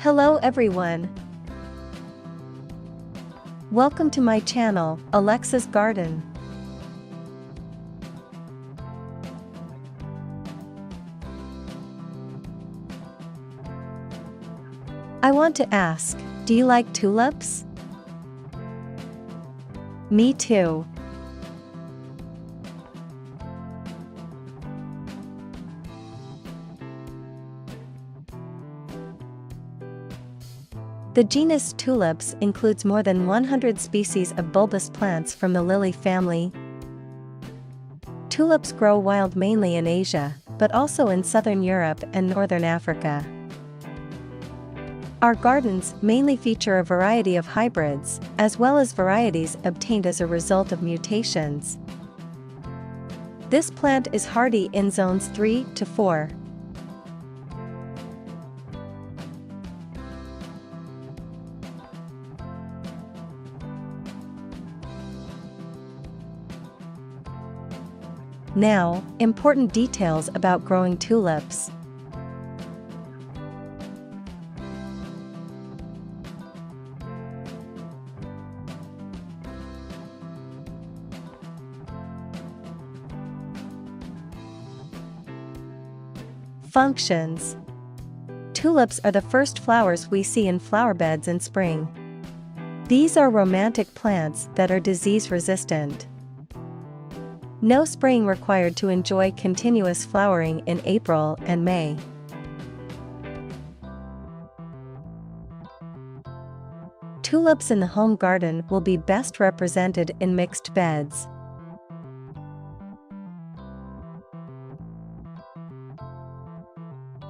Hello everyone. Welcome to my channel, Alexa's Garden. I want to ask, do you like tulips? Me too. The genus Tulips includes more than 100 species of bulbous plants from the lily family. Tulips grow wild mainly in Asia, but also in southern Europe and northern Africa. Our gardens mainly feature a variety of hybrids, as well as varieties obtained as a result of mutations. This plant is hardy in zones 3 to 4. Now, important details about growing tulips. Functions. Tulips are the first flowers we see in flower beds in spring. These are romantic plants that are disease-resistant. No spraying required to enjoy continuous flowering in April and May. Tulips in the home garden will be best represented in mixed beds.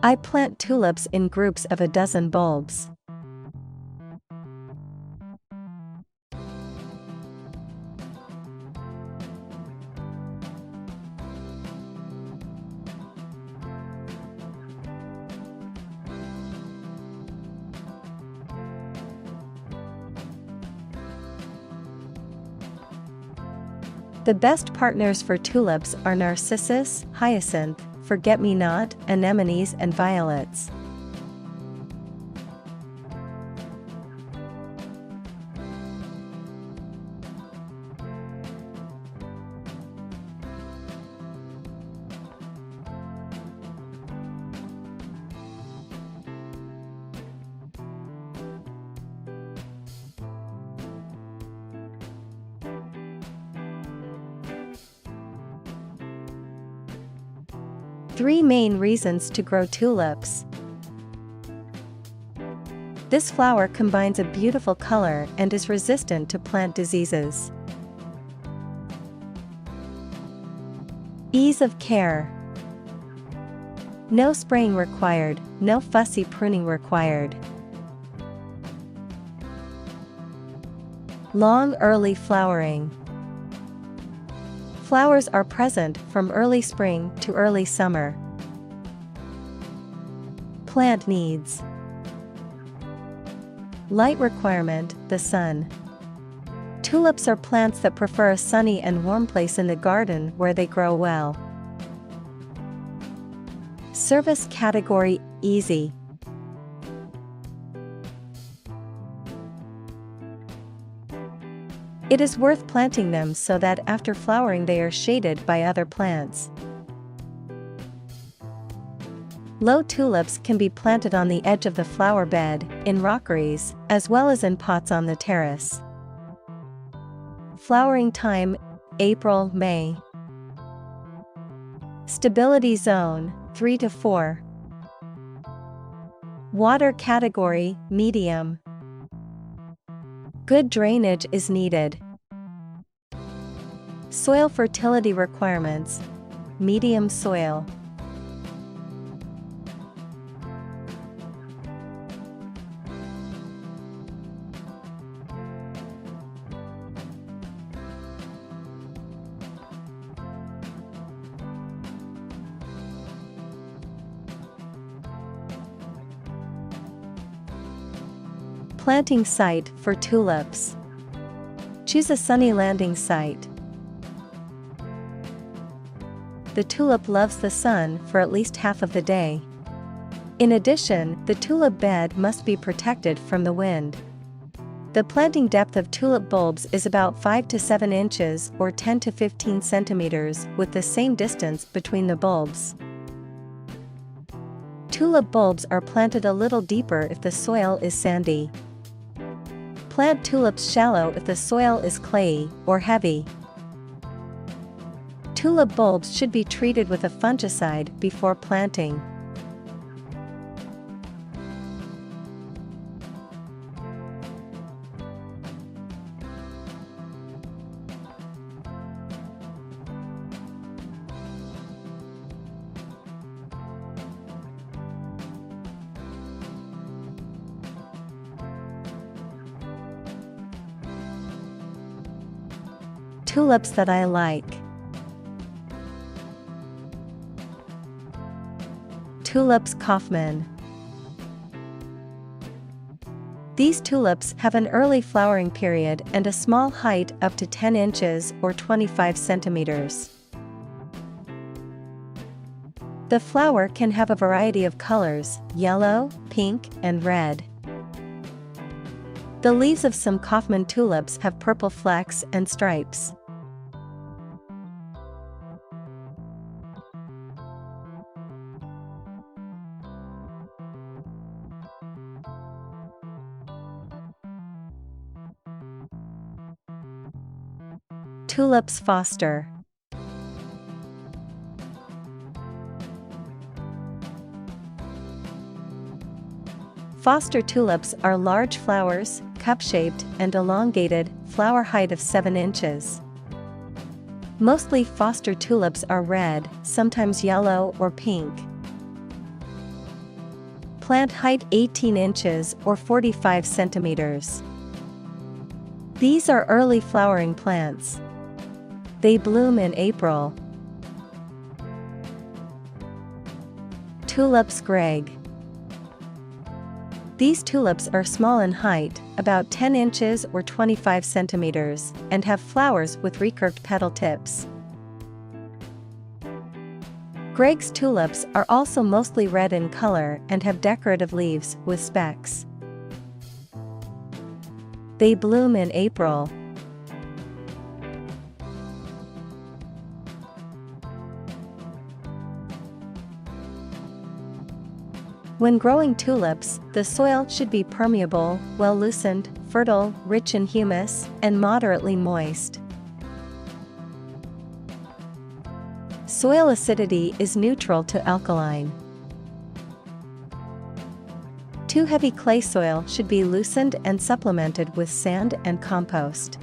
I plant tulips in groups of a dozen bulbs. The best partners for tulips are narcissus, hyacinth, forget-me-not, anemones and violets. Three main reasons to grow tulips. This flower combines a beautiful color and is resistant to plant diseases. Ease of care. No spraying required, no fussy pruning required. Long early flowering. Flowers are present from early spring to early summer. Plant needs. Light requirement, the sun. Tulips are plants that prefer a sunny and warm place in the garden where they grow well. Service category, easy. It is worth planting them so that after flowering they are shaded by other plants. Low tulips can be planted on the edge of the flower bed, in rockeries, as well as in pots on the terrace. Flowering time, April-May. Stability zone, 3 to 4. Water category, medium. Good drainage is needed. Soil fertility requirements, medium soil. Planting site for tulips. Choose a sunny landing site. The tulip loves the sun for at least half of the day. In addition, the tulip bed must be protected from the wind. The planting depth of tulip bulbs is about 5 to 7 inches or 10 to 15 centimeters, with the same distance between the bulbs. Tulip bulbs are planted a little deeper if the soil is sandy. Plant tulips shallow if the soil is clayey or heavy. Tulip bulbs should be treated with a fungicide before planting. Tulips that I like. Tulips Kaufman. These tulips have an early flowering period and a small height up to 10 inches or 25 centimeters. The flower can have a variety of colors: yellow, pink, and red. The leaves of some Kaufman tulips have purple flecks and stripes. Tulips Foster. Foster tulips are large flowers, cup-shaped and elongated, flower height of 7 inches. Mostly Foster tulips are red, sometimes yellow or pink. Plant height 18 inches or 45 centimeters. These are early flowering plants. They bloom in April. Tulips Greg. These tulips are small in height, about 10 inches or 25 centimeters, and have flowers with recurved petal tips. Greg's tulips are also mostly red in color and have decorative leaves with specks. They bloom in April. When growing tulips, the soil should be permeable, well loosened, fertile, rich in humus, and moderately moist. Soil acidity is neutral to alkaline. Too heavy clay soil should be loosened and supplemented with sand and compost.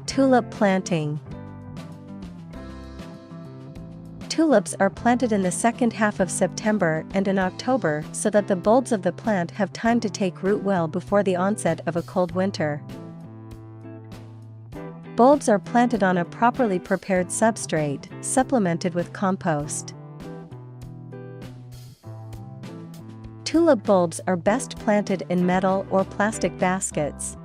Tulip planting. Tulips are planted in the second half of September and in October so that the bulbs of the plant have time to take root well before the onset of a cold winter. Bulbs are planted on a properly prepared substrate, supplemented with compost. Tulip bulbs are best planted in metal or plastic baskets.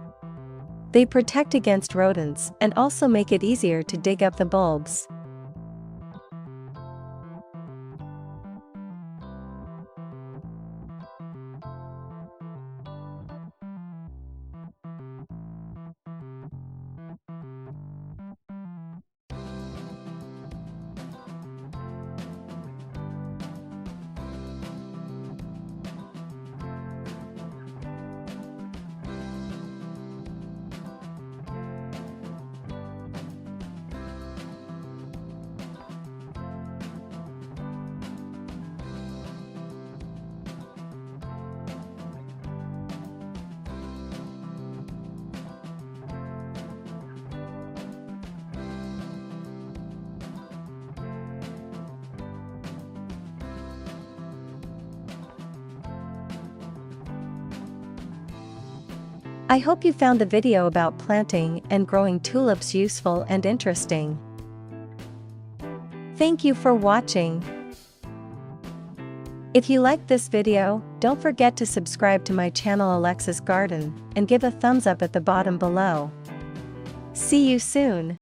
They protect against rodents and also make it easier to dig up the bulbs. I hope you found the video about planting and growing tulips useful and interesting. Thank you for watching. If you liked this video, don't forget to subscribe to my channel Alexa's Garden and give a thumbs up at the bottom below. See you soon.